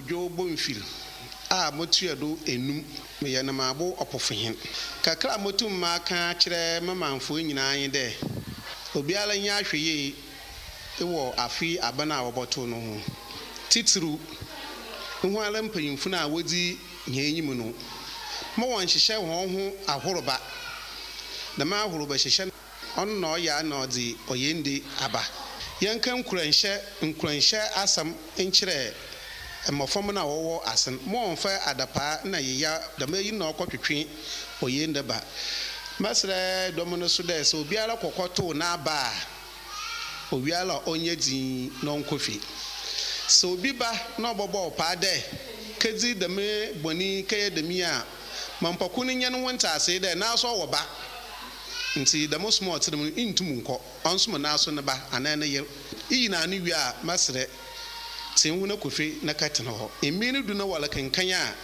Kojo Bonfi motuado enum me Anomabo Apofohen kakra motum maka kire mamanfo nyina yin de obiala nya hweye ewo afi abana woboto no ho titru ho ala mpanyimfu na wodi nyanyim no mo won hyehye won ho ahoroba na ma ahoroba hyehye on no ya na odi oyende aba yankan nkuranhye asam nkire mmofom na wowo asen mo onfa adapa na yeya da mayi na okotwetwe oyende ba masre domono so de so obiara kokoto na aba owiala onye din no nkofi so obi ba na obobo pa de kedi da me boni kaye da miya mampaku ni nyen wonta ase de na so wo ba nti da mo small trim intum nko onso na so ne ba anana ye iyi na anu wi a masre tin na kofi na katena ho emini du na wala kankan a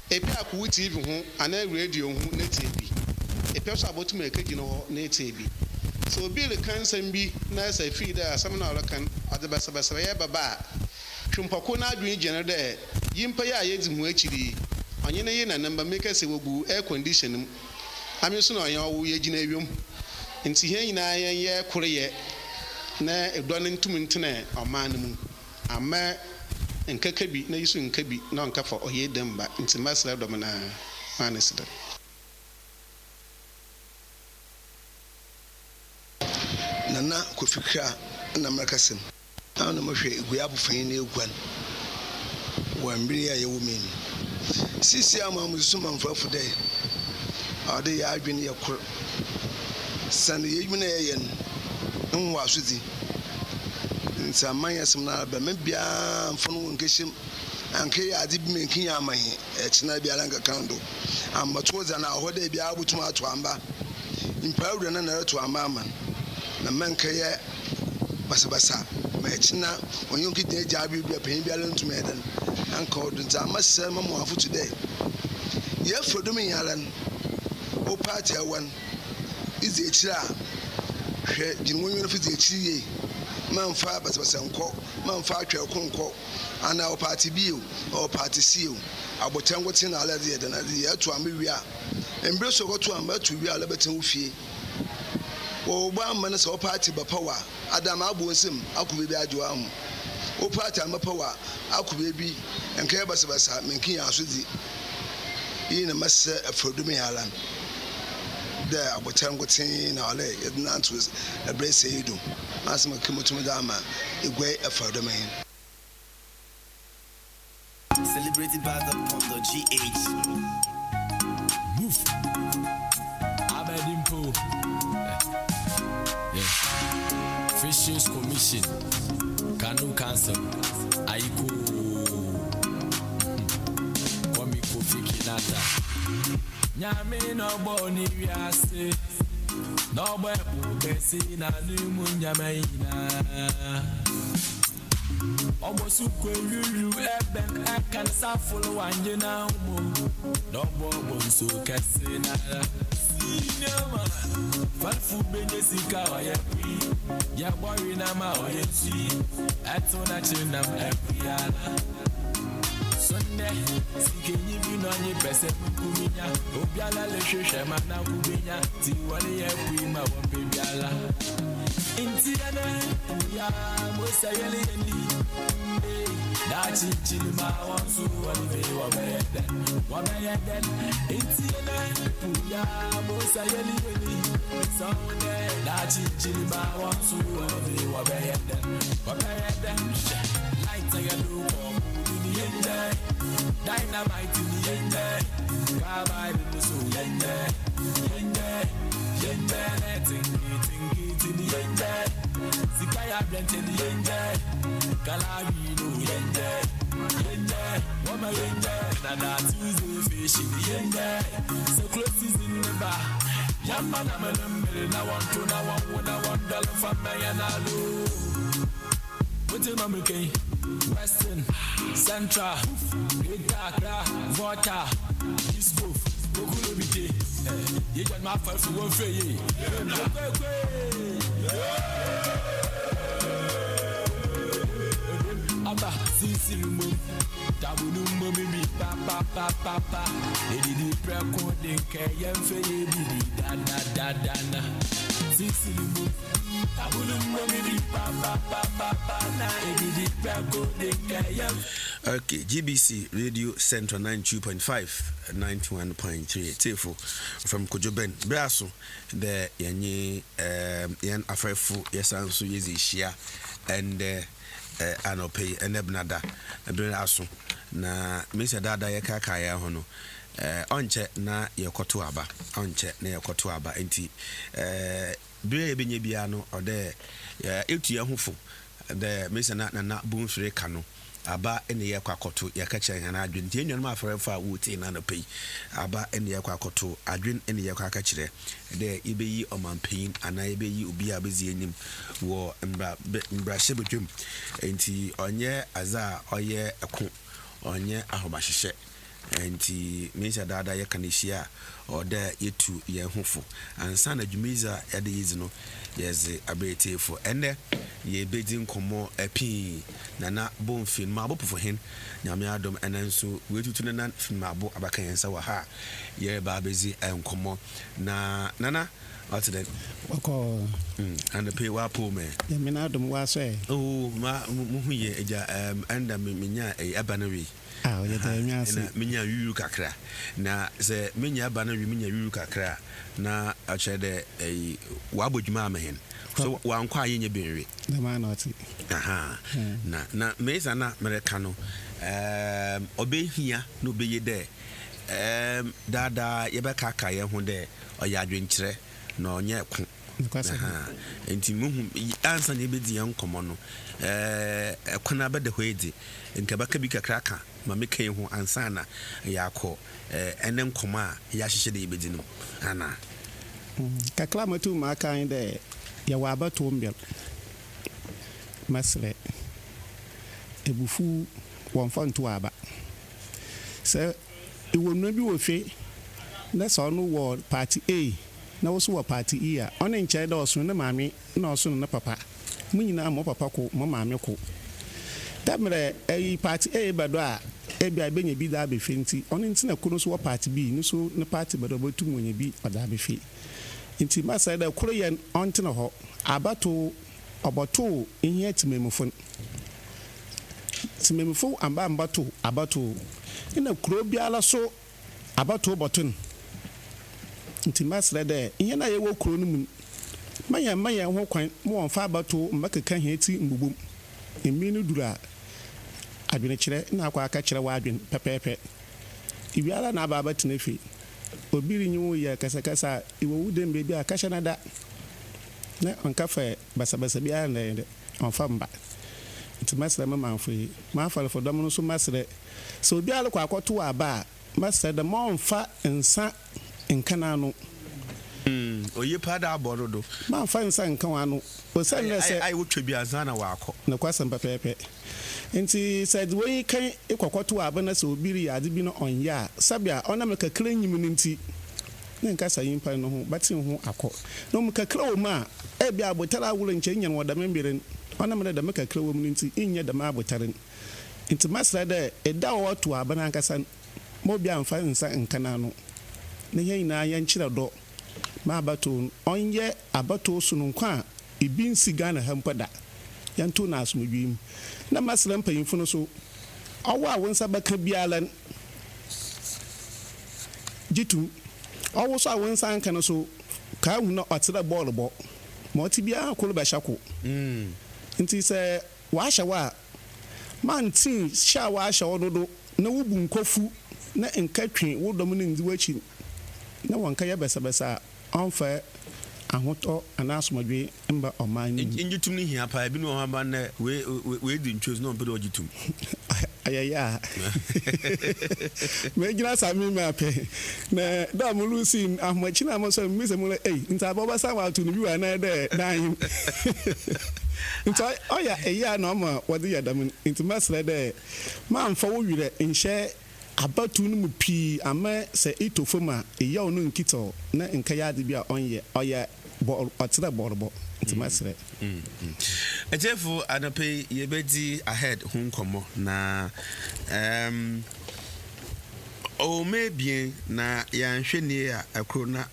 epi akwu TV ho ana radio ho na TV epi so abotum ekagi no ho na TV so bi le kansan bi na sa fi da asam na wala kan adabasabasa ye baba twumpako na adwen gene de yimpa ya yedi ho akiri onye na ye na namba make se wogu air condition ami so na onye wo ye gina ewom nti he nyina ye koreye na edo ne ntum ntene oman mu ama nkakabi na yisu nkabi na nkafa oye demba nti masra dom na manesda nana kofikra na mrakasem na mo hwe Kojo Bonfi na egwan wa mbiri ya yewo meni sisi amamusu manfafo de ade ya adwene ye kor san ye yimina ye yen nwa asudi nsa manya semna ba mabia mfono nkehim anke ya ade bi menkin ya amahe echina bia lanka kando amato za na hoda bia abutuma ato amba impawura na reto amba man na manka ye basabasa ma echina onyonki de ja bi bia pen bia lentuma eden anka odu za amasa mamu afu today ye frodum yalan o party awan izi echira hwe jinwonyo no fizi echiriye manfa basabasa nko manfa atwa konko ana o party bio o party sio abotango tin ala de eden ade ya to amwi a embre so goto amba to wi ala beten ufie wo gba man so party ba power adam abo nsem akube bi ajo am o party am power akube bi enka basabasa menkin asodi yi na masa afrodum yalan da abotango tin na ala edna to ebrese yido asma kemotum da ama egwe afrodum hen. Celebrated by the Pondo GH. Move. Abedimpo. Yeah. Fisheries Commission. Kanu Council. Aiko. Kwame Kofi Kinata. Nyame no boni wiase. No boy ubesi na numu nyame ina. Obosu kwelulu eben akan safulu wanje na umu Dobo bonso kese na Sinema Falfu benye sika oye pui Ya bori na ma oye si Eto na chinam epiyala Sunday Sike nyibi no nye pese mkuminya Obiala le sheshe mana kubinya Tiwani ye pui ma wapibiala Intiana ya mosa yeli yeli Dachi chilima wansu walive wabeyeden Intiana ya mosa yeli yeli Sunday Dachi chilima wansu walive wabeyeden Light ya luko mudi yende Dynamite ni yende Kabai musu yende Yende tingi yende Sikaya blente ni yende Kalabi no yende Wama yende Nana Tuesday fish ni yende So close is in the bar Yamba na melemele na wanto na $1 for me and alu What in American Western Central Accra Volta East Coast Okulobite Ye jan ma fa fu wo fe ye Aba Sisilumo, Tabulumbo, maybe papa. Lady the recording, Kayan Feli, Dana. Sisilumo, Tabulumbo, maybe papa. Lady the recording, Kayan. Okay, GBC Radio Central 92.5, 91.3. Tefo from Kojo Ben Brasso, the Yan Afrefu, Yasansu Yezishia, and Anope, and Ebnada, Brasso. Na Mr. Dada Yakakaya Hono, Onche na Yokotuaba, Onche na Yokotuaba, enti Bray Benyabiano or there, Iltia Hufu, the Mr. Nat Bonfi Recount. Aba ene ye kwakoto ye ka kire na adwen tie nwan ma afrefa wuti na no pei aba ene ye kwakoto adwen ene ye kwaka kire de ibeyi omanpin ana ibeyi obi abezi enim wo mbra shebedwem enti onye aza oye eko onye ahobahye enti Mr. Dada ye kanishia oda yetu ye hofo ansa na dwumiza ede yizino yeze abetefo ene ye bedi nkomo api nana Bonfi Apofohen nyame adom enanso wetutu na Mabo abakan yensa wa ha ye ba bezi nkomo na nana what's that Oko and the pay wa po me ya me na adom wa so oh ma mu ye eja anda menya abanari ya da nya se menya yuru kakra na se menya abanari menya yuru kakra na achede wa bodwuma amahen so wa nkwa yenye benwe na ma na oti aha na meza na mereka no obehia no beye de dada yebeka ka ye ho de oya adwenkyere na onye ku aha enti muhu ansa ne bedi yan komo no ekona bede hoedi nka baka bi kakra ka ma meka ho ansa na yakọ ene nkomo a ya hyehye de yebedi no ana kakla matu ma kan de ya wa abato mbel masle ebufu wonfanto aba se iwonu bi wo fe na so no wo party A na wo so wo party E a on nche da oso ne maame na oso ne papa munyina mo papa ko mo maame ko tamre party A bado a ebia benya bi da be fenti on ntina kuno so wo party B no so ne party bado botu monya bi oda be fe inti masa da kuro yen ontina ho abato oboto ihe timemufo amba abato ina kuro biala so abato botun inti masa da ihe na yewo kuro no mu maya ho kwan mo onfa abato makaka heti mbubum eminu dura adwene kire na akwa aka kire wa adwen pepepe ibiala na aba batenefi obiri nyu ya kasa iwo wudem bebi akasha na da na onkafa basa bia na onfa mba nti masra manfo ma fa fo dom no so masre so obi alko akoto aba masra da ma onfa nsa nkana no oye pada aborodo ma fa nsa nkan no o se na se ai wotwe bi azana wa akọ na kwasa pepepe nti said we kan ikokoto aba na so obiri ade bi no onya sabia ona me kakra nyim no nti ne nkasa yimpa no ho batin ho akọ no me kakra wo ma e bia abotara wuro nche nyen wo da membere ona me da me kakra wo mu nti inye da ma abotaren nti masra da eda wo to aba na nkasa mo bia mfa nsa nkana no ne yen na ya nkyira do ma abato onye abato sunu nkwa ibi nsiga na hampada yanto na asumdwim na masra mpanyimfo no so awo a wonsa baka biala jitu awo so a wonsa nka no so ka hu na otira ball bo ma oti bia akolo ba shako nti se wa hyawa man tin sha wa hya wododo na wubu nkofu na nkatwe wodom ne ndi wachi na wanka ya besa onfa ahoto anasomdwe mba oman injitum ni hia pa bi no hamba na we di ntwos no mpedo ogitum ayaya me gina sami ma pe na da mu lusin ahmachi na mo so mi se mo nta baba sa wa tu ni bi wa na de dan nta oya eya na ma wodi ya dam nti masre de ma mfa wo wire nhye abatu no mu pi ama se itofoma eya onu nkito na nka ya de bia onye oya bɔ ɔtena bɔrɔbɔ nti masrɛ Ejefo anape yebedi ahead ho nkɔmmɔ na o maybe na yanhwɛ ni a akro na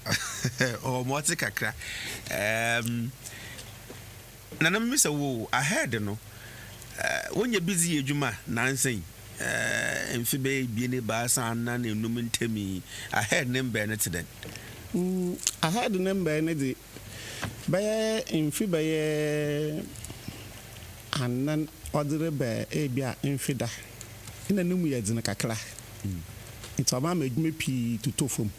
o mɔte kakra na na mmisa wo ahead no wonye busy adwuma nansen mfi be biene baasa na na enum ntemi ahead number ne teden ahead number ne di bɛyɛ mfi bɛyɛ anan ɔdere bɛ ebia mfi da ina numu yɛ dzina kakra nti ɔma ma adwuma pii tuto fam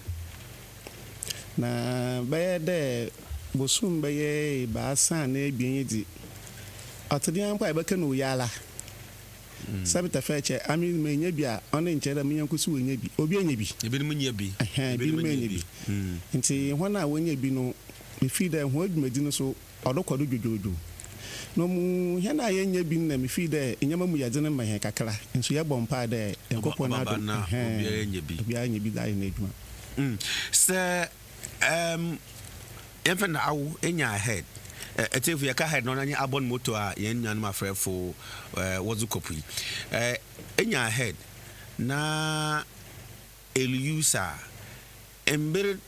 na bɛyɛ dɛ bosum bɛyɛ baasa na ebien di ɔtɔdeɛ mpa ɛbɛka no yala sabita fɛkyɛ ami menya bi a ɔne nkyɛ da menya nkosi wonya bi obi anya bi ebi no nya bi ebi no anya bi nti hɔn a wonya bi no mefi dɛ ho adwumadi no so ɔdɔkɔdo dwodwodwo no mu hɛn a yɛnya bi na mefi dɛ enyama mu yɛdze no ma hɛ kakra nso yɛbɔ mpa dɛ nkɔpɔ na do obi anya bi da yɛ na adwuma sɛ yɛmfa na awo enya ahead etefu yɛka head no nanye abon moto a yɛn nyanum afrɛfo wɔdze kɔpu yi enya ahead na eliusa ember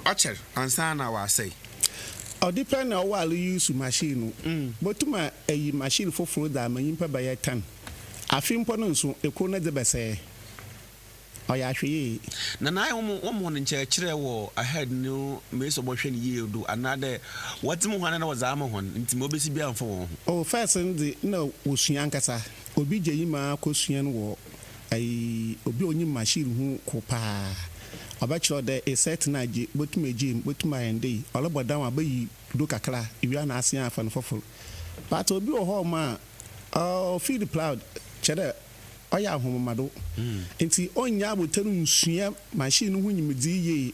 Ocher ansana wa say ɔdepɛ na ɔwɔ alo use machine no botuma ayi machine foforo da manyimpa ba yɛ tan afimpo no nso ekro na de bɛsɛ ɔyɛ ahweye na na wo mo ne nkyɛ kyerɛ wɔ ahead no me so bɔ hwɛ ne yie do anade wɔtem hwan na wɔza ama hon nti mo besi bia mfa wɔn ho first ndi na wosua nkasa obi gye yima kosua no wɔ ai obi onyi machine hu ko pa abacho de a set na je botuma jim botuma ende olobo dan abayi do kakra iwia na ase afa no foforo but obi o ho ma feed proud chere oya ahomamado nti onya abotanu nsua machine hu nyimdi ye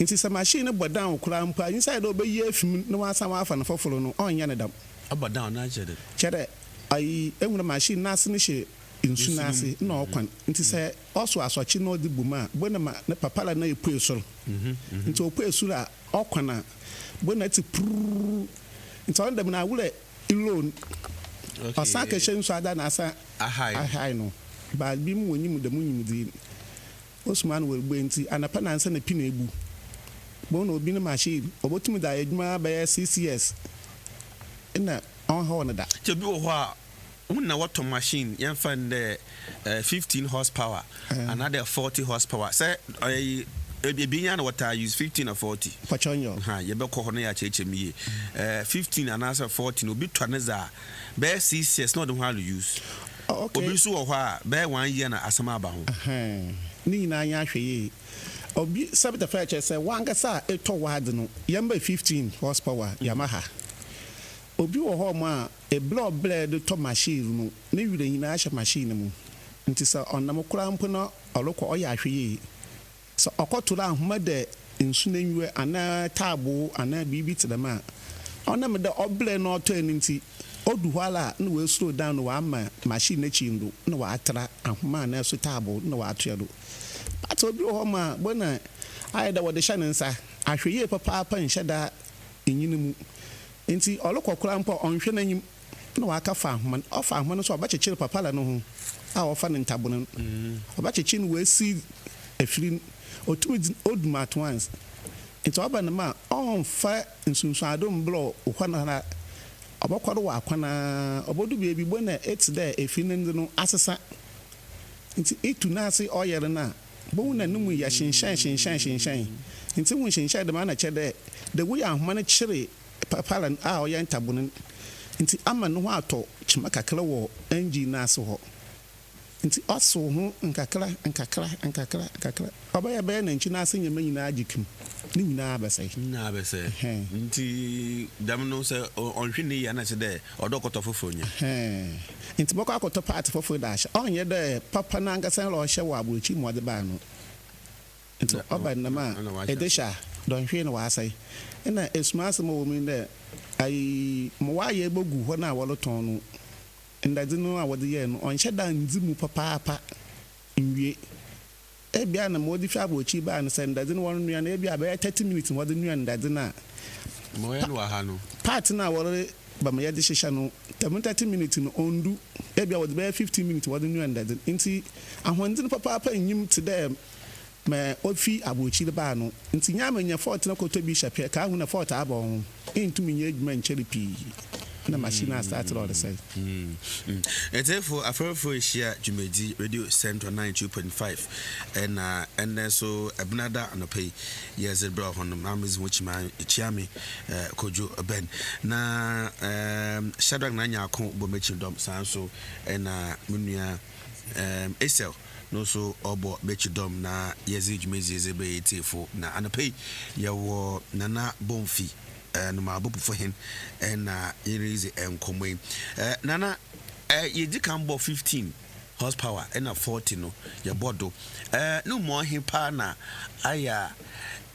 nti sa machine bodan okura mpa inside obayi afim no asa afa no foforo no onya ne dam abodan na chere ai enwura machine na ase ne hye insunase na okwan nti se oso asochi no de buma bona ma na papala na epu esoro nti opu esoro a okwana bona ti pru nti on dem na wure alone osaka shensu ada na asa ahai no ba bi mu wonyim de munyim di osman we gbe nti anapa na nsa na pi na ebu bona obi na machine obotumi da adwuma ba CCS ina on ho na da ti obi wo ho a una water machine yan find 15 horsepower another 40 horsepower say ebi nya na water use 15 or 40 pachonyo ye be ko ho na ya cheche miye 15 and answer 14 obi twaneza be CCS no the one use obi so ho a be 1 year na asama aba ho ni nyina anya hweye obi sabita feche say wangasa eto wad no yamba 15 horsepower Yamaha obi wo ho ma a blood blade to machine no ne wire nyina ahye machine mu nti sa onam kura mpo no olokọ oya ahweye so okotura ahoma de nsu na nwiwe ana tabo ana bibi tedama onam de oble no to nti odu hwala na we slow down no ama machine na chindo na wa atra ahoma na so tabo na wa atodo but obi wo ho ma bona ayeda wo de hyanensa ahweye papa pa nheda enyini mu nti olokokora mpo onhwe nanyim na waka fa ahoma ofa ahoma no so obachechire papala no ho a ofa ne ntabono obachechi no wasi afiri otumi odum at once nti oba na ma onfa nsunsu adom blo okwana na obakoro wa akwana obodu biebi bona it's there afiri no asesa nti etu na ase oyere na bo na numu ya shinshan nti mu shinshan de ma na chede de wo ya ahoma na chire papala a oya ntabono nti ama no ho ato chima kakra wo engine na ase ho nti aso ho nkakra obaya be na nchi na ase nyema nyina agikim ni nyina abese nti dam no se onhwe ne ya na se de odokoto fofonya nti boko akoto part fofo da sha onye de papa na ngasa lo hye wo abrochi mo de ba no nti oba na ma edesha don hwe no wa asai ina esmaase mo mi de ai mo wa ye bogu ho na wo ton no ndade no a wo de ye no onhye da nzi mu papa nwie ebia na mo di fi abochi ba no send that no one nua na ebia ba 30 minutes mo de nua ndade na mo ya no ha no part na wore ba me yede hihya no 30 minutes no ondu ebia wo de 15 minutes wo de nua ndade nti ahonde no papa nyim to them me ofi abochi ba no nti nya manya fort na koto bi hyepe ka hu na fort abon intumi nya adwuma nkyere pi na machine started all the same. Therefore, after share Jumedi Radio Central 92.5 and so Abnada and pay yes bro on the mamas which my chiami Kojo Ben na Shadrach Nanya kon bo mechi dom sanso and munia Esel no so obo mechi dom na yezi Jumedi zebe tefo na anapay yawo Nana Bonfi Anomabo Apofohen and Easy and Comway. Nana, you did come 15 horsepower and a 40 no, your bodo. No more him partner. I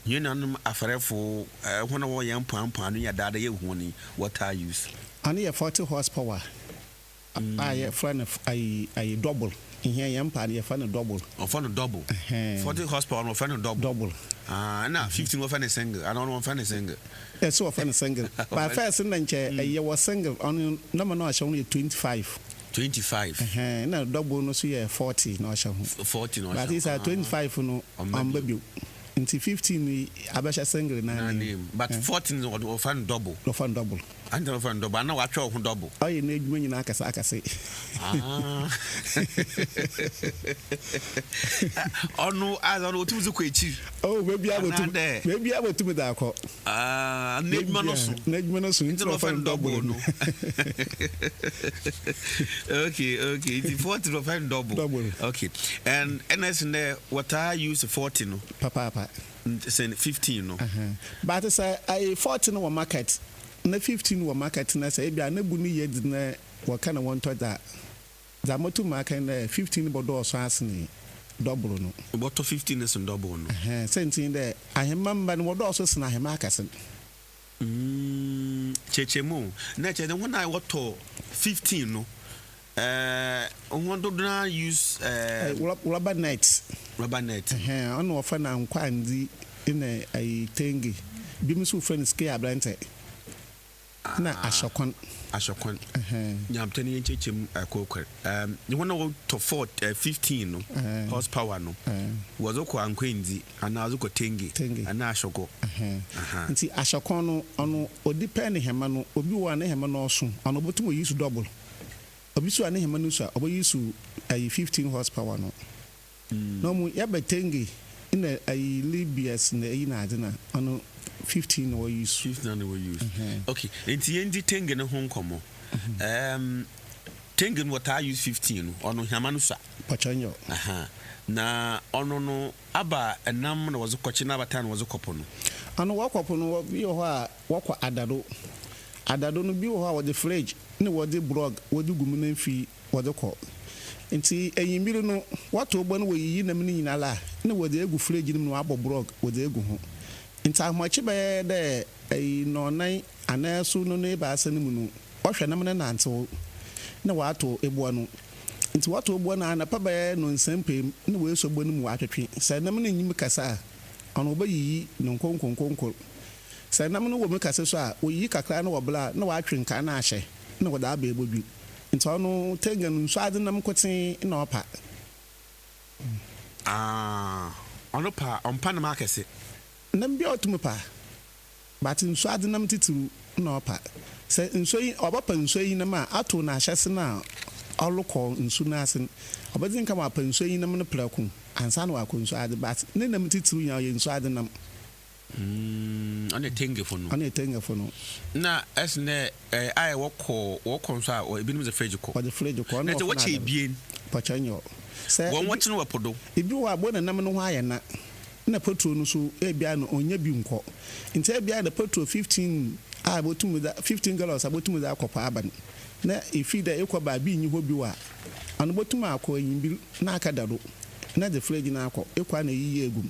you know, after for 1 hour young pound, your daddy, you honey, what I use. Only a 40 horsepower. I friend of I double. In here, young party, a fan of double. Or fun a double. 40 horsepower, no fan of double. Now 15 of any single. I don't want any single. Yes, so often a single. But first, and chair, a year was single on number no, only 25. 25. No double no, so 40 no, 40 no. But it's a 25 no, on baby. Until 15, I bet a single name. But 14 or fan double. No fun double. I don't find double. I know what you're double. Oh, you need when I can say. Oh no, I don't know to the quechi. Oh, maybe I will do that. Maybe I will do that. Nedmanos into a fan double. Okay. It's 14 of fan double. Okay. And as in there, what I use 14. Papa. Say 15. No. But it's a 14 or market. Na 15 wa market na say bia na bu ni yedi na wa kana won to da motu market na 15 bodo so asene double no boto 15 is double no sentin de ahemamba no bodo so sena ahema akasen chechemu na che when I wato 15 no on do na use rubber net on wa fa na nkwandi in a tengi bi musu friends ke ablante na ashokon nyam tani enchechem akokwer you wanna to 15 no horsepower no wazo ko ankwenzi ana wazo ko tengi ana ashoko nti ashokon no ono odepend hema no obi wa na hema no so ono botumo use double obi so na hema no so obo use 15 horsepower no no mu ya betengi in a Libyas na ina adina ono 15 we use. Okay. Enti yendi tengen no honkomo. Tengen what I use 15 ono hiamanu sa. Pachanyo. Na ono no aba enam na wazo kwachi na abatan wazo kopo no. Ano wakopo no bi ho a wakwa adado. Adado no bi ho a wode fridge ne wode blog wode gumu na mfi wode ko. Enti enyimbiru no wato ogbo no woyiyi nam ni nyinala ne wode egu fridge nim no abo blog wode egu ho. Inta machi be de no nan anaso no ne ba asa mu no ohwe nam ne nantewo ne wato ebo no nti wato ebo na na pa be no nsempem ne we so bo no mu atwetwe se nam ne nyim kasa ono obayi no nkonkonkonko se nam no wo me kasa so a oyi kakra na wo bla na watwe nka na ahye ne wo da ba ebo bi nti ono tenga no so ade nam koten na opa ono pa ompa na makese nam bia otumu pa but nso ade nam titiru na opa se nso yi obapa nso yi nam a ato na ahyese na olukọ nso na asen obadin kama apa nso yi nam ne praku ansa na wakọ nso ade but ne nam titiru ya ye nso ade nam ane tenge fo no na esne ai wokọ nso a ebi nim ze fridge ko na te wache ebien pachanyo se won wache no wapodo ebi wa bo na nam no ho aye na petrol no so ebia no onya bi nko nti ebia na petrol 15 abotum da 15 gallons abotum da akopa aban na ifi da ekoba bi nyi ho bi wa anu botum akọ yimbi na akadaro na the fridge na akọ ekwa na yiye egum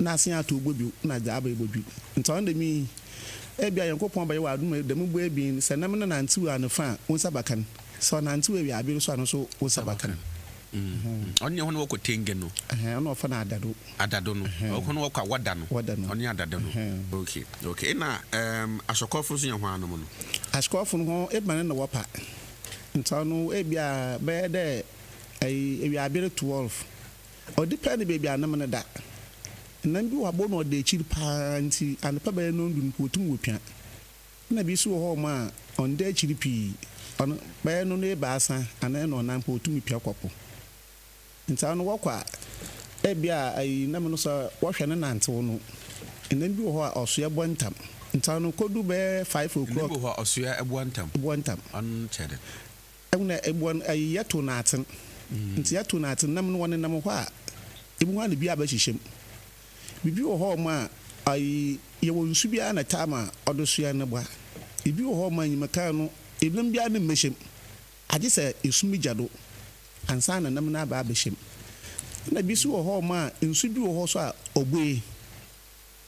na asen ato ogbobi na da aba egbobi nti on de mi ebia yankopon ba ye wa adum da mu bo ebi se nam na nantiwa no fa wonsa bakan so nantiwa wi abiru so ano so wonsa bakan Onye ho no ko tenge no. Ono fa na adado no. Ko no ko wada no. Onye adado no. Okay. Na asokofo so ye ho anom no. Asokofo no e man na wapa. Ntano e bia be de e wi abere 12. O depend be bia anam na da. Nan bi wabo no de chiri pa nti anpa be no ndun ko tum wopia. Na bi so ho ma on de chiri pi. On be no ne baasa ana no nan po tum pia kwapo. Ntano wakwa e bia ai nam no so wohwe ne nantewo no. Nan bi ho a oso bontam. Ntano kodu be 5 o'clock. Bi ho oso bontam. On chede. Ewna ebuan ai yato naten. Nti yato naten nam no wone nam ho a ebu ha ne bi abahihiem. Bibi wo ho ma ai ye wo nsu bia na tama odosua ne bwa. Ibi wo ho ma nyimaka no eblam bia ne mehiem. Age se esumi jado. Ansa na nam na ba abahiem. Na bi su wo ho ma nsu bi wo ho so a ogbe.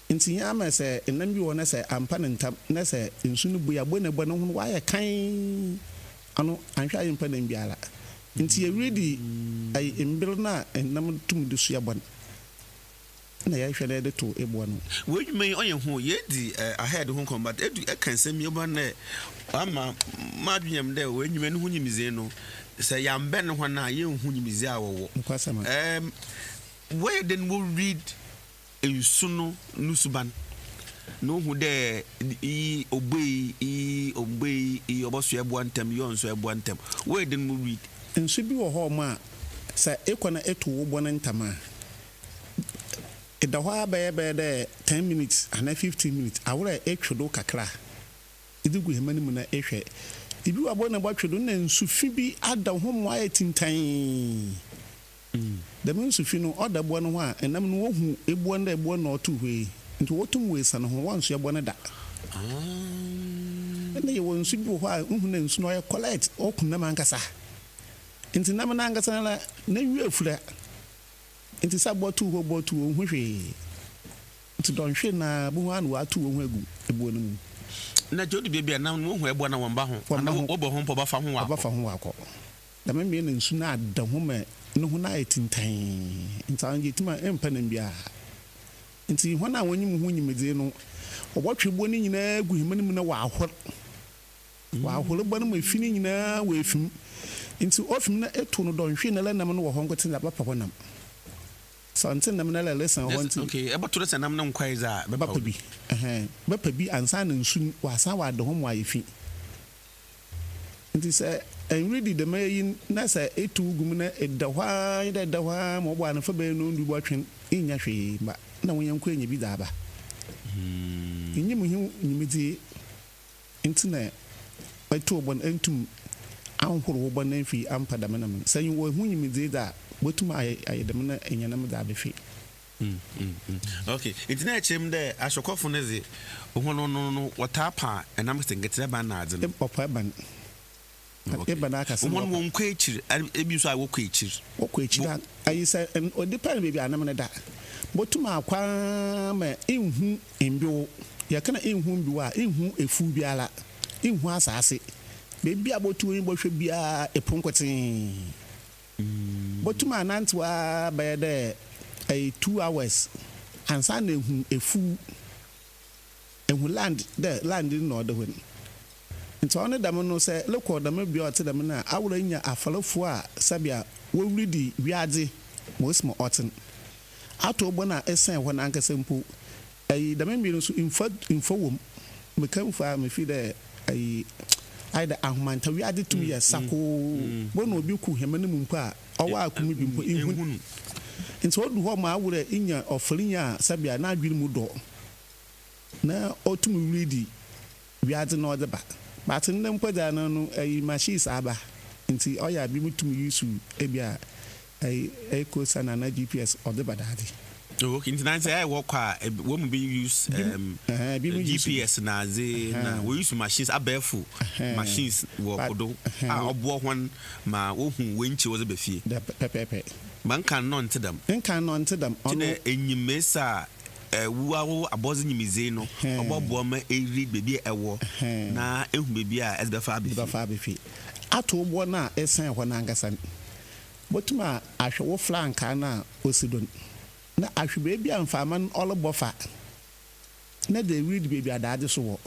Nti ya ma se enam bi wo na se ampa ne ntam na se nsu no bu ya bo ne bo no ho wa ya kan ano anhwa yimpa na mbiara. Nti ye ready ai embir na enam tum de su ya bon. Na ya hwele de to ebo no we dwumen onye ho ye di ahead ho combat edu e kan sem ye bon na ama ma dwunyam de we dwumen ho nyimize no se yambe ne ho na ye ho nyimize a wo we then we read ensuno nusuban no hu de I obey oboso ebo antem yo nso ebo antem we then we read ensu bi wo ho ma se ekwana eto wo bo na ntama Idawa be 10 minutes and 15 minutes. I will do kakra. Idugu hemani muna ehwe. Ibi wabo na bwatwedo na nsufi bi ada ho mo ayetintan. Da men nsufi no oda bo no ho a enam no wohu ebuo na ebuo na otu hwe. Nti wotum we sana ho wanso ebo na da. Ene ye wonsu bi ho a uhu na nsu no ye collect okuna mankasa. Nti nam na ankasa na wi afura. Nti sabotu ohwe nti don hwe na bu anu atu ohwe gu ebuo no mu na jodi bia na wo ho ebo na wamba ho na wo bo ho mpo ba fa ho akọ da me na nsu na ada ho me no ho na etintan nti anje tima empa na bia nti ho na wonyim ho nyimede no obotwe bo ni nyina gu himani mu na wa ahor bo no mafini nyina wa efim nti ofim na eto no don hwe na la nam no wo ho nkote na papa ho nam something nam na lesson want okay about to nam na nkwai za bapa bi ansa na nsu wasa wa de ho mo ayefi nti say and ready the may na say etu gum na edahwa mo bo an fa be no ndu bo twen inya hwe ba na won yankwa nya bi da ba inyim hu nyimidi nti na etu bon entum anhoro bo na fi ampa da menam say wo hu nyimidi da botum ayedem na enyanam da befi okay it na chem de asokofo ne ze ho no watapa enam sengete ba na adze no papa ban eba na aka sem won kwa echir ebi so awo kwa echir ayi say o depend baby anam ne da botum akwa ma enhu embio ya kana enhu mbiwa enhu efu biala enhu asase baby abotu yin bohwe bia eponkotin botum anantwa by the 2 hours ansa na efu land no de when nti on dam no say lekọ dam bia ote dam na awura nya afalafo a sabia wo redi wiade mosmo oten ato bo na esen ho na ankasa mpo dam mi no so info wom mekam fa me fi de aida ahumanta wiade tum ye sako bo na obi ku hemane mu mpo a owa akumi bi mpo ehunu nti odu ho ma awura inya ofrinya sabia na adwiri mu do na otum redi wiade no de ba but ndem kwada no machines aba nti oya bi mutum yusu ebia ko sana na GPS or the badade okay nti nan say work wo mu be use GPS na ze na we use machines abefu machines wo kodo obo hon ma wo hu wenchi wo ze be fie pepepe man kan no ntedam ono enyimesa wo abozi nyimize no obobo ma eri bebi ewo na ehu bebi a esbefa abefi ato bo na esen ho na angasa botuma ahwe wo flank na osidon na ahwe baby amfaman all bofa na de read baby adade so wo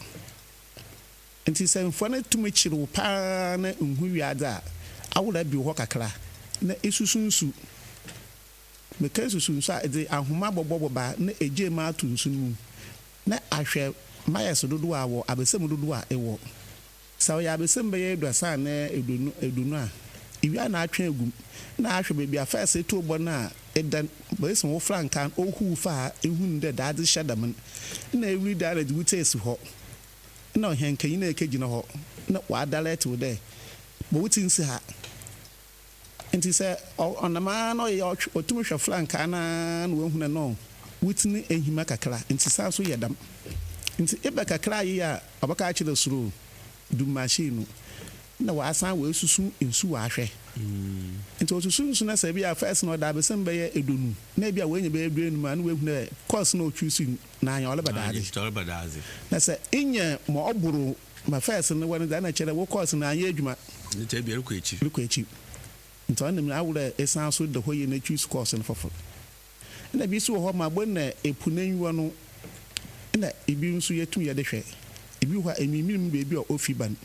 nti sɛ mfo na tumi kyiri wo paa na nhu wiade a awoda bi ho kakra na esusunsu meka esusunsu a de ahoma bɔbɔbɔba na eje ma atunsu mu na ahwɛ mayas dodo a wo abesem dodo a ewo sa ya abesem be ye dosa na edunu a iwia na atwe agum na ahwɛ baby a first eto bɔ na edan bɛsem wo frankan ohu fa ehun de dade hyadam na every day de wutesi ho na ohenka yi na ekegina ho na wadalete wo de bo wutin si ha nti sɛ ɔnama no yɛ ɔtumi hwɛ franka na wo hu na no wutini ehima kakra nti sa so yɛ dam nti ebe kakra yi a ɔbɛka akyerɛ suro du machine na wasan wo esusu nsu wa ahwɛ nti osusu nsu na sɛ bi a first no da besem bɛyɛ edonu na bi a wo nya bɛyɛ duenu ma na wo hu na course na otwusu na anya ɔlebadaade na sɛ inya mo ɔburu ma first no wani da na kyerɛ wo course na anya adwuma nti bi rekɔ echi nti ɔnam na awura esan so de hɔ yɛ na choose course no foforo na bi so hɔ ma bɔ na epu na nyiwa no na ebi nso yɛtum yɛ de hwɛ ebi hɔ emimirim beebi a ofi ban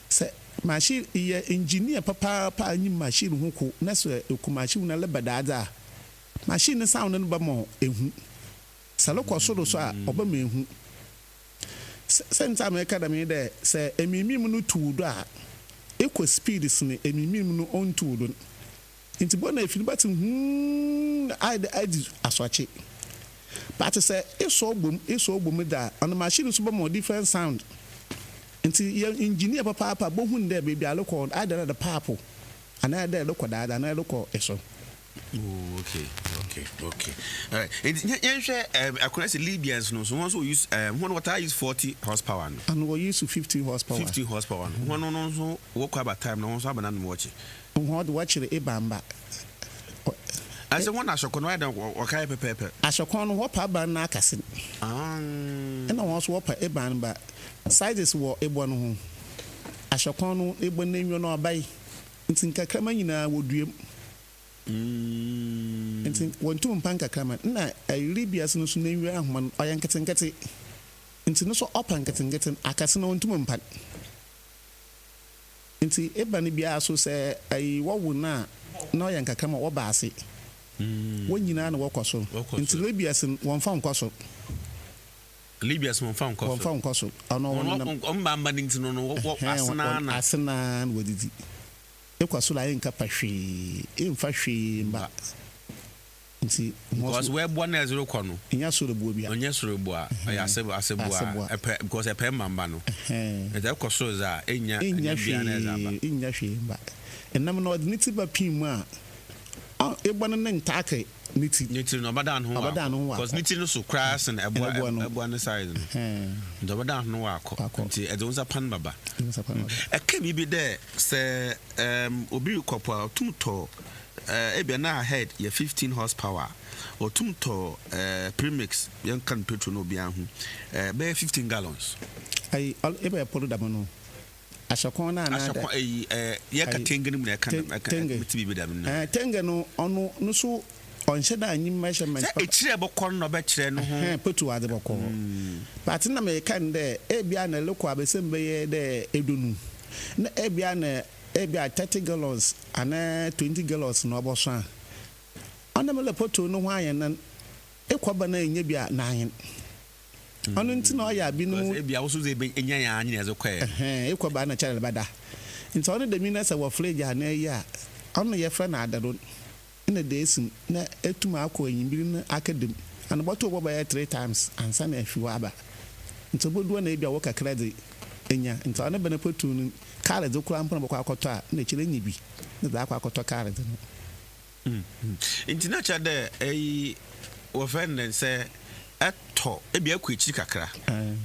sɛ machine yɛ engineer papa anyi machine ho ko na sɛ eku machine na lebadaada machine sound no ba mo ehu salokɔ so do so a ɔba ma ehu sɛnta America da me de sɛ emimim no tuudo a equal speed sne emimim no on tuudo nti bona efiri batin I aswache but sɛ eso bom da on machine so ba mo different sound nti ye engineer papa bohu nde baby alokɔ ada da papo ana da lokɔ da ana lokɔ eso. Oh, okay. All right. Yenhwe akona se Libyans no so one use one water use 40 horsepower no. And we use 50 horsepower. 50 horsepower. One no so work about time no so abana no watch. One watch the ebamba. I say one ashokono I don't okay pepe. Ashokono wo pa ban na akase. And one so wo pa eban ba sizes wo ebo no ho. Ashokono ebo na nwo no abai. Nti nkakrama nyina wo duem. Nti wontu mpanka krama na Libyas no so na nwi ahoma oyan ketenkete. Nti no so opan ketenkete akase na wontu mpan. Nti ebani bia so se ai wo na oyan kakrama wo baase. Wonyina na wokoso. Nti Libyas won fa nkoso. Libyas won fa nkoso. Won fa nkoso. Ono mba nti no wo asena na wodidi. Ekwaso la yenka pahwe emfa hwe mba nti because we bo na ezero kɔ no nya sorobo bia onye sorobo a ya asebo because epe mamba no eta ekwaso za enya bia na ezaba enya hwe mba enam no ordinity ba pin mu a ebo no ntake niti no badan ho because niti no so crash and ebo no size no badan no akɔ nti ezo nsa pan baba eka bibi de se obi kopo tumto ebia na head ya 15 horsepower or tumto premix yan kan petrol no bia ho be 15 gallons ai ebe polo da no ashakon na ya ka tengene mu na kan bibi da no tengene ono no so onhye da anyi measurement e kire bokɔ no be kire no ho petu ade bokɔ but na me kan de ebia na lokɔ abesem be ye de edunu na ebia 30 gallons ana 20 gallons no oboso a ona me le poto no ho ayen na ekɔba na enye bia na ayen ono nti na oya bi no ebia wo so ze enya ya anyi ezo kɔ ekɔba na channel bada nti ono de mi na se wo fridge ana ya ono ye fra na adado na desim na etuma akɔ anyimbiri na akadem ana bɔtɔ bɔba ya 3 times ansa na afiwa aba nti bodu na ebia wo kakra de enya nti ona bana potu no kare de kura mpona bɔkɔ akɔtɔ a na kyerɛ nyibi na da akɔ akɔtɔ kare de no nti na cha de wo friend say eto ebia akɔ echi kakra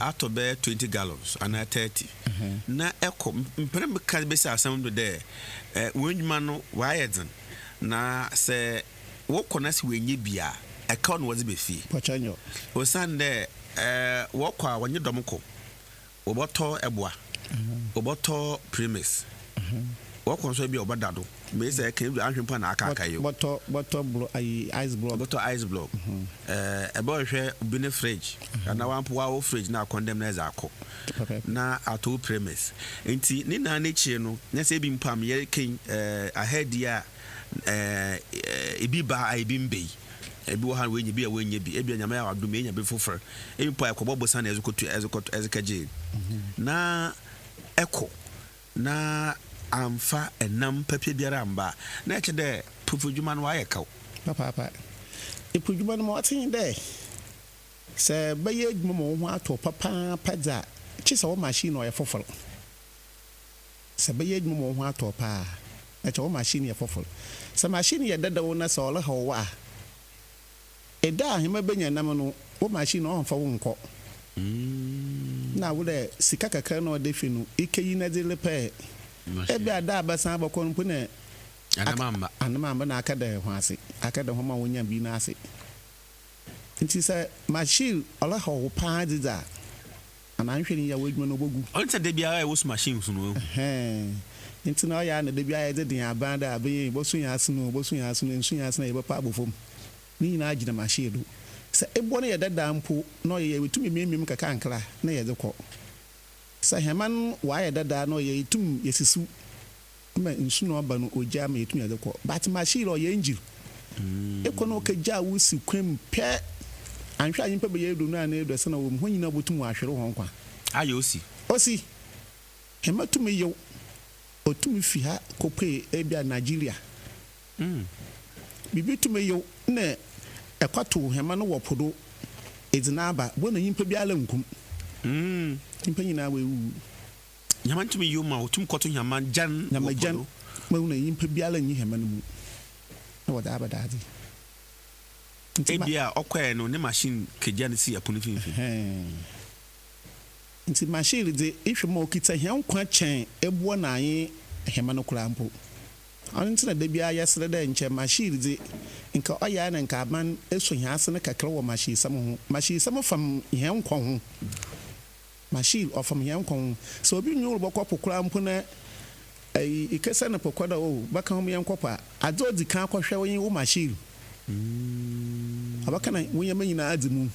ato be 20 gallons ana 30 na ekɔ mpere meka be say asam do de wonjuma no wayedzen na se wo kona se wenye bia eka no woze be fi pochanyo o sande wo kwa wonye domko wo boto eboa wo boto premise wɔkɔ so bi ɔbɛda do me say can do ahwempa na aka yo bottle block ice block ebe hwɛ bi ne fridge na wampo wa fridge na condemn na za akɔ na ato premise nti ni na ne chie no na sɛ bi mpam yɛ ken ahead ya ebi ba ebi mbei ebi wo ha wenye bi a wenye bi ebi anyama ya wadom enya bi fofor ebi pa ekɔbɔ bosa na ezekaje na ɛkɔ na amfa enam papie biara amba na ɛkyɛ dɛ pufudwuma no ayɛ kaw papa epudwuma no atin dɛ sɛ bɛyɛ adwuma mo ho ato papa padza kyi sɛ wo machine ɔyɛ fofor sɛ bɛyɛ adwuma mo ho ato pa ɛkyɛ wo machine yɛ fofor sɛ machine yɛ dada wo na sɛ ɔlɛ ha wo a ɛda ahema bɛnya nam no wo machine ɔmfa wo nkɔ na wo dɛ sika kakra na ɔde fi no ikeyi na de lepɛ ebe ada abasan abakɔ no pone anamamba na aka da ho ase aka da ho ma wonya bi na ase nti sɛ machine ɔla ho pa diza ana nhwe ni ya wadwuma no bogu ɔnta de bia ɛwɔ machine so no nti na ɔya na de bia yɛ de den abanda abeye bosu ya ase no nsu ya ase na yɛ pa abofom ni na agina machine do sɛ ebo no yɛ dada mpo na ɔyɛ wetumi miemiem kaka ankra na yɛ de kɔ sɛ heman waayɛ dada no yɛ itum yɛsisu ma nsu no aba no ogya ma yɛtum yɛde kɔ but machine ɔyɛ engine ekɔ no kagya wo si kwam pɛ anhwɛ anyimpa bɛyɛ do no a na edo sɛ na wo ho nyina botum ahwere ho nkwa ayɛ osi hema tumi yew otum fi ha kopɛ ebia Nigeria bibi tumi yew na ekwato hema no wɔ podo edina aba bo na nyimpa bi ala nkum timpa nyina wewu nyama ntumi yoma otum kɔto nyama jan mawu na yimpa biala nyi hema no mu na wada abadaade ebia ɔkɔɛ no ne machine kegya ne si apono finfin nti machine de ihwe ma okita hɛn kwa kyɛn eboa na aye hema no kura mpo ɔno ntina da bia yɛsere dɛ nkyɛ machine de nka ɔyɛ na nka aban eso hɛn ase ne kakra wɔ machine sam fam hɛn kwa ho machine ofam yan kon so obi nyu bokɔ pokora mpo na ikese na pokoda o baka ho yan kɔpa ado di kan akɔhwɛ wo machine abaka na wo yema nyina adimu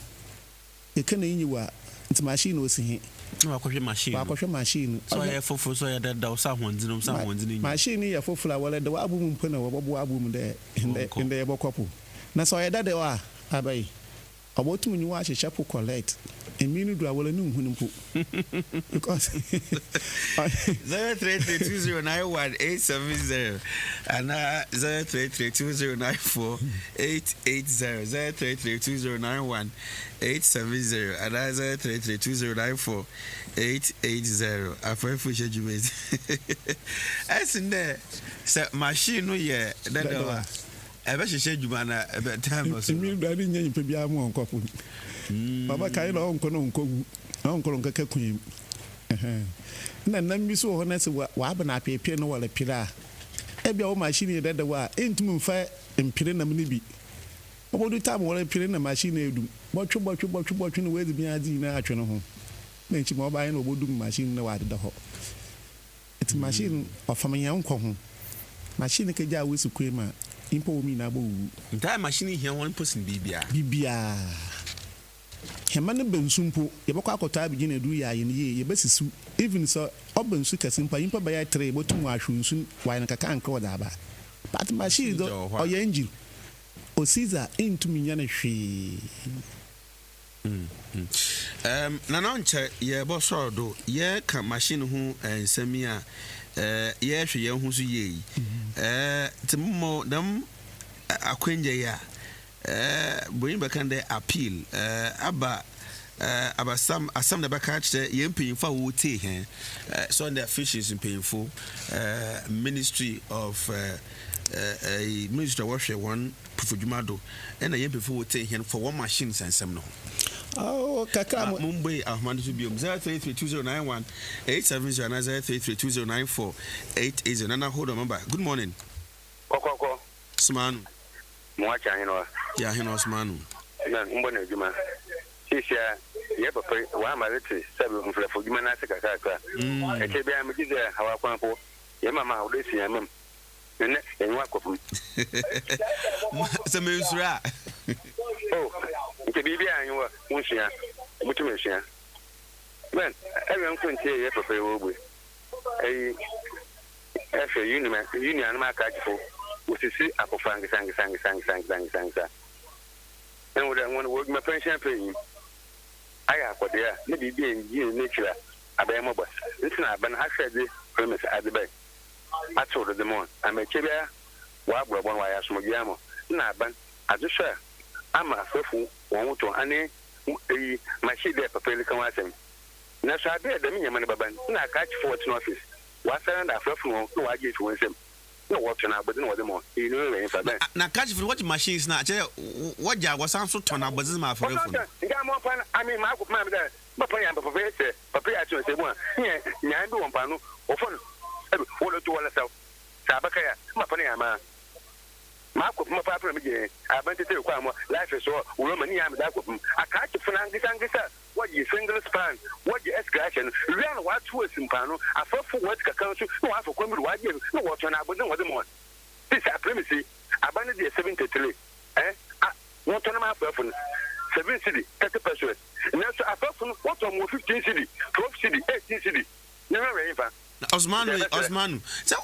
eke na nyiwa nti machine o si he na akɔhwɛ machine so yɛ fofo so yɛ dada o sa hondzinu machine yɛ fofo la wala de wa abu mpo na wɔbɔ abu mu de ndɛ yɛ bɔkɔpo na so yɛ dada wa abai obotum nyu wa hyehyɛ po collect eminu do awole nu nhunu mpo because 0332091870 and 0332094880 0332091870 and 0332094880 afafu shejumezi asinde se machine no ye dada ebe hyehyɛ dwuma na ebe time no so eminu do ani nyanyi pe bia mo nkɔpo baba kai na onko no nkogu onko nkaka kun na nam bi so ho na se wa aba na apepie no wala pira e bia o machine dada wa entum mfa empire nam ni bi obodu tam wala pire na machine edum botwe no wezi bia adi na atwe no ho na nchi mo ba na obodu machine na wa dada ho it machine ofam yan nkɔ ho machine ke ja wo su kwema impo mi na bo wu nta machine hia one person bibia hema ne bensumpo yebekɔ akɔtɔ abigye na du ya ye ne ye yebesisu even so obensu kasimpa impa baya 3 botum ahwunsu wa na kaka anka wada ba but machine do oye engine o Caesar intumi nya na hwe na nonche ye bo so do ye ka machine ho ensami a ye hwe ye ho so ye timo dam akwenje ya boyin bakan de appeal aba some the back catch the paying for wo te he so the officials in paying for ministry of minister wash one pufudumado and the pay for te he for one machine sensem no oh kaka Mumbai Ahmad to be 0332091870 0332094880 nana hold on number good morning kokoko smanu mwacha hino ya hino smanu na mbona juma sisia ye papa wa malete sabe mfulafo juma na sekakaka eke bia mjize hawakwanpo mama wo desi yamam ne enwa kofum se me nsura oh nke bibi anyi wa unsia mutum ensia men everyone kuntie ye papa wo gbe efe union ma ka jifo osisi apofang sang and with one work my pension paying aya akode a ne bibi enyi nature abemo ba ntina ban ha hwede premise adebe atoro de mon amechebia wa agbobon wa ya somogiamo na ban adusha ama afofu won to ane machine papel kan wasem na so abe da minya mane baban na ka chi for office wa sara da afofu won no wa ge to wonsem no what na but no mo you know we fa ben na catch for what machines na che what ja was so ton abozis ma afofu nga mo pan ami ma ko ma be da papa ya papa se papa ya to se mo nya bi won pa no ofon wolo to wala saw sabaka ya ma pa ya ma ko ma pa mi je abante te ko amo life so wo ma ni ya me da ko aka ki funa ngisa what you single span what you excursion run what to simpa no afafu what ka kan so no afọ kwamiri wa je no what na abodin wo de mo this supremacy abane de 73 what na ma afafu 7 city 30%. Now so afafu what mo 15 city 12 city 18 city no re fa Osmanu so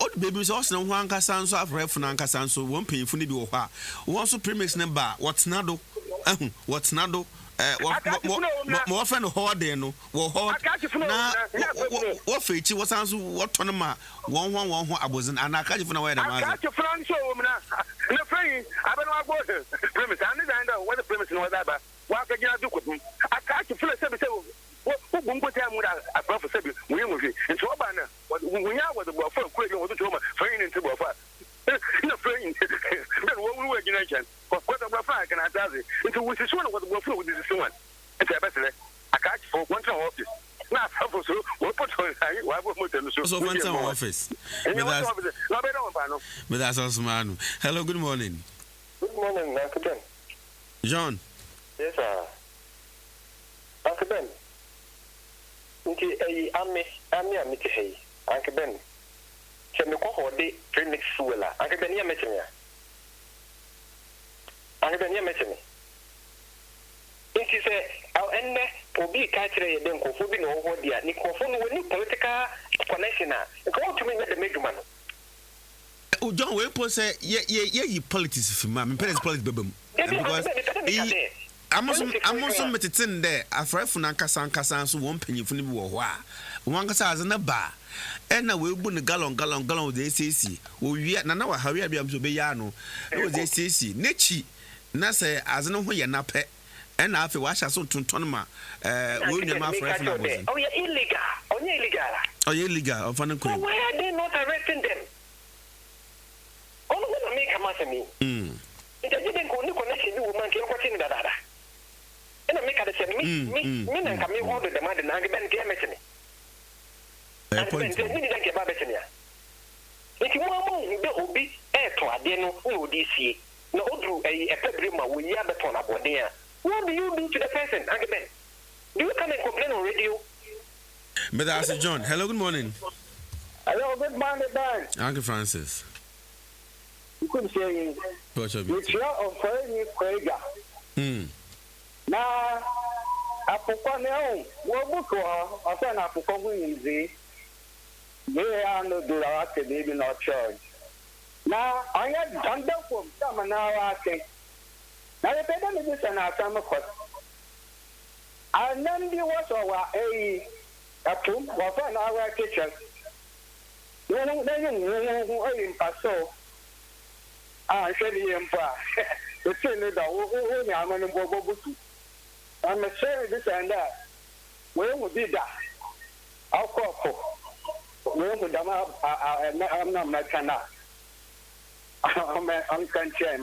old baby so na ho ankasa nso afrefo na ankasa nso won panyimfo ne bi wo ha won so premise ne ba what na do mo friend holding no wo hold na wo fechi wo sanso wo tono ma won ho abozin anaka jifo na we da ma aka fran so wo na na free abana wa go premise and that what the premise no that ba wa ka gina du kutum aka ki fura se be se wo gumbo ta mu da afrafo se be mu yemu hwe nti wo ba na wo nya wo de bo fa kure wo to ma free ni nti bo fa na free then wo gina chan ko da bo fa kana tazi nti wo si so na wo de bo fa wo de si one nti abesele aka ki fo one office na afrafo so wo put on ai wa bo mo tenu so one office with us Osmanu. Hello, good morning. Good morning, Uncle Ben. John. Yes, sir. Uncle Ben. Nti ami te hey. Uncle Ben. Se me ko hode premix fuela. Uncle Ben ya meti me. Uncle Ben ya meti me. Nti se au enne obi ka kire ye den kofo bi no ho dia ni kofo no woni political connection a. Ko to me the meduma no. John we po say ye politics fi ma me parents politics bebam because amoso metetin there afrafo na nkasa so won panyimfo ne bi wo ho a won nkasa aze na ba na we bu ne gallon de sesi wo wi na wa hawe abia so be ya no wo de sesi nechi na say aze no ho ye na pe na afi wa sha so tonton ma wo nwa ma afrafo na bozi oh yeah illegal of an queen why are they not arresting them? Ono na make amasemi. Ita jide ko ni connection ni woman ke ko tin dada. Ina make ka se mi na ka mi ho de demand na ga ben ke mechene. Point. Ni da ke ba bechene ya. Iti mo de obi to ade no no di sie. Na odru e pebre ma wo ya beton abode ya. What do you do to the person? Again. Do you come and complain on radio? Mr. John, hello, good morning. Hello, good morning, Dan. Uncle Francis. You could say, what's up? It's your offering Krega. Now, Apopone, what book or send Apopone in the they are no do our baby not church. Now, I had done that for some an hour. Now, the better is an outcome. And then there was a tomb was an hour kitchen. You paso. I said, the Empire. The thing is that I'm going to go to. I'm saying this and that. Where would be that? I'll call. Where would I'm not my canal. I'm country,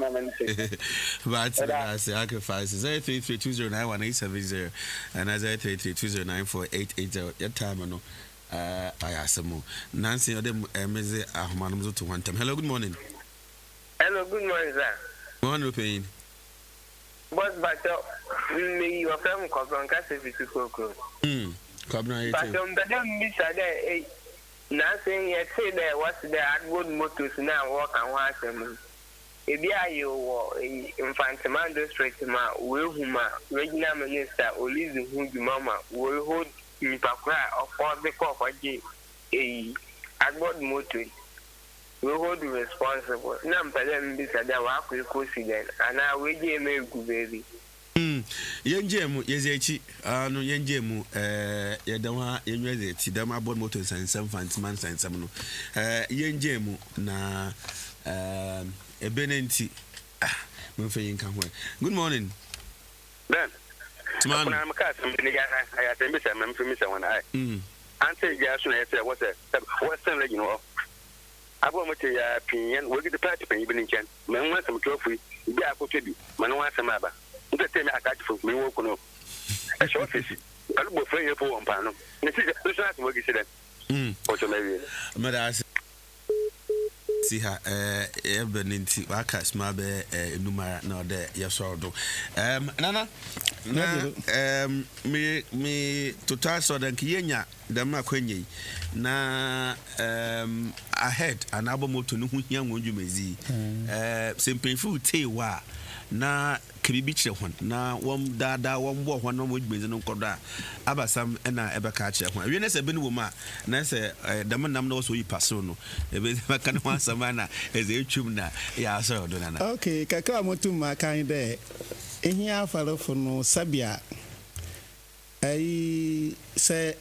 but I sacrifice 033209180 and 03320948880. Your time, no. I ask more. Nancy, or them, Meze Ahmanum to one time. Hello, good morning. Hello, good morning, sir. Morning, pain. Boss, but you are from Cobron Castle, Coco. Cobron, but on the miss a day, Nothing yet say there was the good motors now walk and watch them. If you were Infantiman district, ma, Wilhuma, Regional Minister, or Lizzie Hood Mama, will hold me Pakra of all the copper G. A good motor. We hold you responsible. Number them this at the work with Cosident, and now we gave me good baby. Yenjemu yezechi no yenjemu yedama yenweze ti dama aboard motors and some fantiman and some no yenjemu na ebenenti mfe yinka ho. Good morning Ben Timano kuna maka something ga I tell me some from me one I answer ya so na say what's you know abo mo te ya pinyen we get the party pen ibn chen men wan some tofu bi akoto bi man wan some aba nta tell me attach for me wo kuno e show office alu bo free for one pa no ne ti so na mo gi se den o to maybe Madam see her ebenenti waka small be numara na de yesodo nana me total so dan kiyenya dam akwenye na ahead anabo moto no hu hia wonjumezi sempenfu tewa na kebibi kire hon na wom dada wom bo hon no wonjumezi no nkodo abasam na ebeka kire hon wi na se beni wo ma na se dam nam no so yi paso no ebe maka no asama na eze etwum na ya so do na okay kakra motum ma kan de ehia falofo no sabia ai se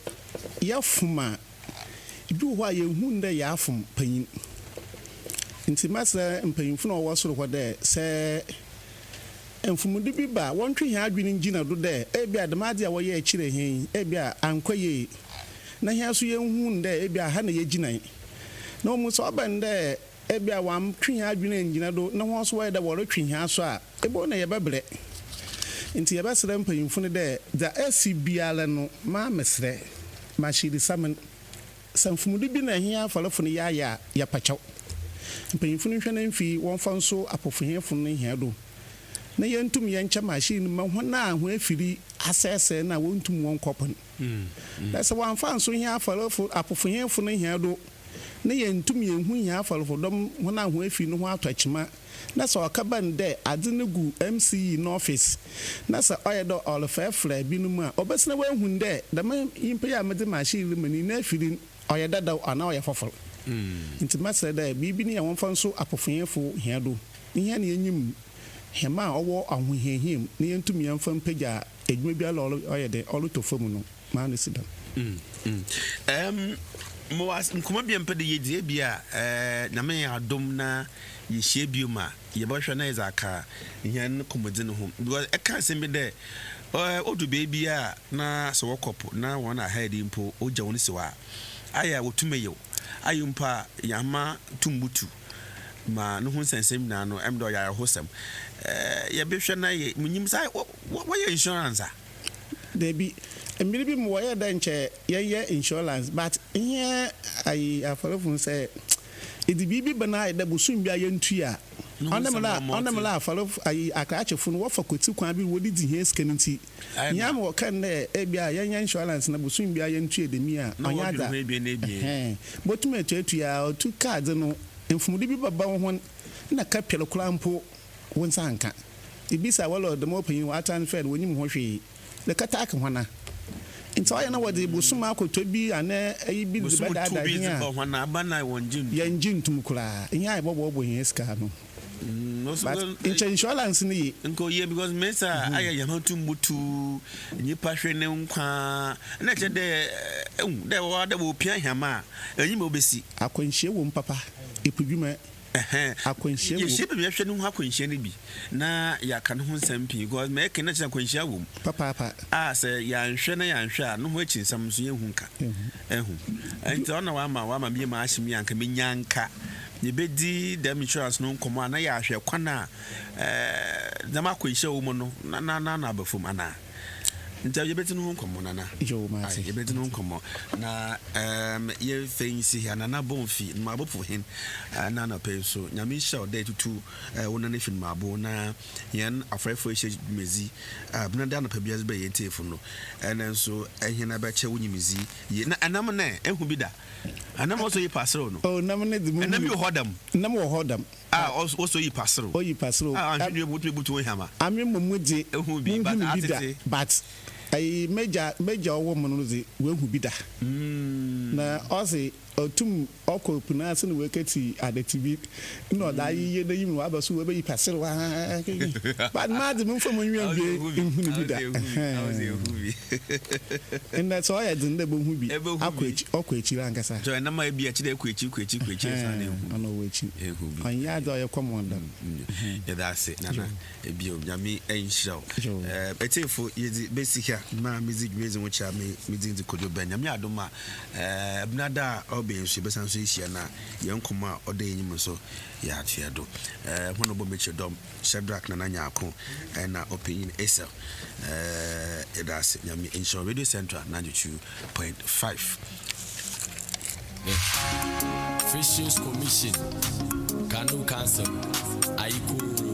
yafuma ibi ho aye hu nde yafum panyin nti masa mpanyinfo no wo soro ho de se enfumude bi ba wontwe hia adwene ngina do de ebi adamade a wo ye akire hen ebi ankwaye na hia so ye hu nde ebi ha na ye ginan na omu so bende ebi awam twe hia adwene ngina do na ho so wo de wo twe hia so a ebo na ye bebre nti ye basere mpanyinfo no de da asibiala no ma mesre ma shiri samen sanfumude bi na hia falofo no ya pachaw mpanyinfo no hwe na mfi won fa nso Apofohen fo no hia do na yentum yencha machine ma ho na ho afiri asese na wontum won kopon na se wan fa nso hia falofo Apofohen fo no hia do na yentum yenhu hia falofo dom ho na ho afiri no ho atwachima na so akaban de ade ne gu MCE no office na sa oyedo all fefra binum a obesna wanhu de da yimpe ya mede machine mani na afiri oyedada ana oyefofo nti masere da bibi ne won fa nso Apofohen fo hia do hia ne enyim hema owo ahohehim ne yentum yemfa mpagya edwuma bia la oyede oluto fam no ma ne sidam mo was nkoma bia mpede yedie bia na me adom na yehie bioma yebɔhwɛ na izaka yan komodi no ho because e kan se me de odu baby a na so wokopo na wona head impo ogya woni siwa aya wotumeyo ayumpa yama tumbutu ma no ho sensem na no emdo ya hosem ye behwɛ na ye munyim sai wo ye insurance a debi emiri bi mo ye da nche ye insurance but here I afolofun say edibibi bana ida busum bia yentu a onemla afalof ai akachefo no wo fakoti kwan bi wodi di he scanning nyam wo kan na ebia yenya insurance na busum bia yentu edemi a onyada botum etu ya tu card no enfumude bi baba ho na ka pele krampo wonsa anka ibisa wala de mo panyin watan fed wonyim ho hwe le kata aka hwana nti ayi na wode busum akoto bi ana ayi bi de bada da hia hwana abana wonjin yenjin tum kura nya ibobo hin ska no no so insurance ni nko ye because mesa aya yamatum butu nyipa hwe ne nkwa na che de wa da bo pia hama enyim obesi akwanhie wo mpapa epudwuma akwanhie wo ye be hwe ne ho akwanhie ne bi na ya ka ne ho nsampi because me ke na che akwanhie wo papa se ya nhwe na ya nhwe a no ho achi nsam so ye hu nka enti ona wa ma bi ma ahye mi anka menyanka ye bedi dem insurance no nkomo na ya ahwe kwana zama akwanhie wo mo no na abafum ana nta yebeti no nkomo nana yo mate yebeti no nkomo na ye fancy here Anomabo Apofohen na na penso nyame sha ode tutu wona ne fin mabo na yen afrefo ehye mezi bna da na pabia be ye tefu no enenso ehina ba che wonyimizi ye na anam na ehu bi da anam also yi pasero no oh nam ne dimu anam bi hodam nam wo hodam also yi pasero oh yi pasero ahwe butu hama ami mumuje ehu bi but ai meja owo mo no ze we hu bi da na osi otum oko punase no we kati adatibi no da yiye na yim no abaso we be pasere wa but mad me fo mo nwian bi hu bi da and that's all I did the hu bi akwachi rankasa so na ma bi a chide kwachi sa na hu no wechi hu bi on ya do ye command yeah that's it nana ebi o nyame enhiraw etefo yedi besi here ma music music which I me di Kojo Ben nyame adoma abnada obensu besan so hia na yenkoma ode enyim so ya atuedo hono bo meche dom Shadrack na nyako na opinion esel that's nyame insure Radio Central 92.5 Fisheries Commission Kanu Council Aiko